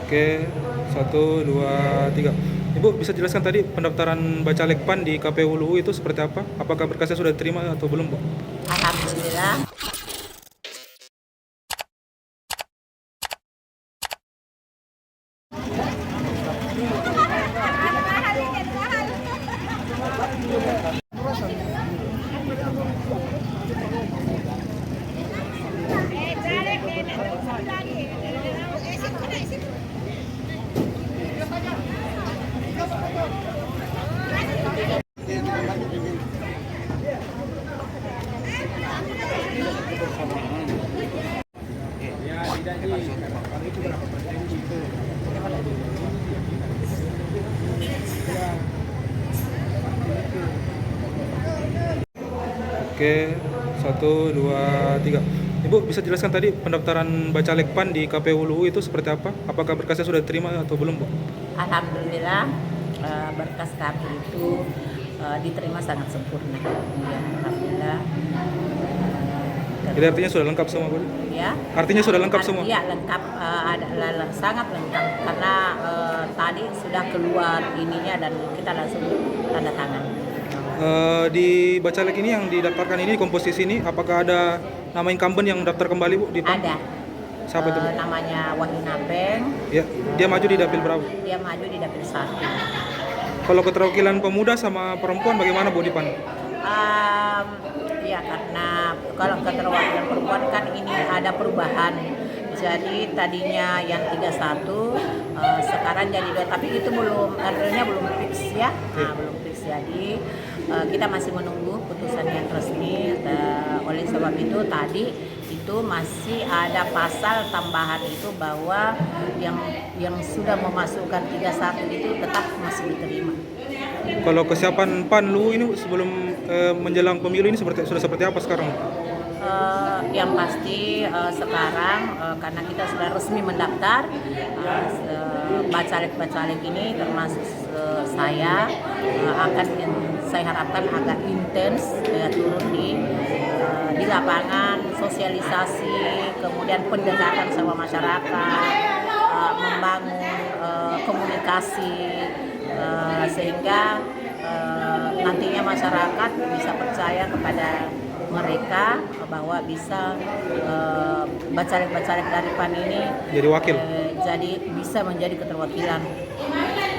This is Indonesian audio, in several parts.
Oke, satu, dua, tiga. Ibu bisa jelaskan tadi pendaftaran Bacalek PAN di KPU Luwu itu seperti apa? Apakah berkasnya sudah diterima atau belum, Bu? Alhamdulillah. Oke, satu, dua, tiga. Ibu bisa jelaskan tadi pendaftaran Bacalek PAN di KPU Luwu itu seperti apa? Apakah berkasnya sudah diterima atau belum, Bu? Alhamdulillah, berkas kami itu diterima sangat sempurna. Ya, alhamdulillah. Jadi artinya sudah lengkap semua, Bu? Ya. Artinya sudah lengkap semua? Iya, lengkap, sangat lengkap karena tadi sudah keluar ininya dan kita langsung tanda tangan. Di Bacalek ini yang didaftarkan ini komposisi ini, apakah ada nama incumbent yang daftar kembali, Bu, di PAN? Ada. Siapa itu, Bu? Namanya Wahyu Napeng. Ya, dia maju di dapil berapa? Dia maju di dapil 1. Kalau keterwakilan pemuda sama perempuan bagaimana, Bu, di PAN? Ya karena kalau keterwakilan perempuan kan ini ada perubahan. Jadi tadinya yang 31 sekarang jadi 2, tapi itu belum artinya belum fix ya. Nah, belum fix, jadi kita masih menunggu putusan yang resmi. Oleh sebab itu tadi itu masih ada pasal tambahan itu bahwa yang sudah memasukkan 31 itu tetap masih diterima. Kalau kesiapan PAN Luwu ini sebelum menjelang pemilu ini sudah seperti apa sekarang? Yang pasti sekarang karena kita sudah resmi mendaftar, bacalek ini termasuk saya akan saya harapkan agak intens turun di lapangan, sosialisasi, kemudian pendekatan sama masyarakat, membangun komunikasi sehingga nantinya masyarakat bisa percaya kepada mereka bahwa bisa bacalek dari PAN ini Jadi wakil? jadi bisa menjadi keterwakilan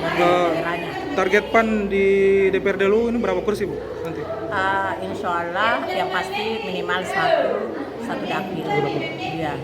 dari daerahnya. Target PAN di DPRD Luwu ini berapa kursi, Bu, nanti? Insya Allah yang pasti minimal satu dapil. Iya.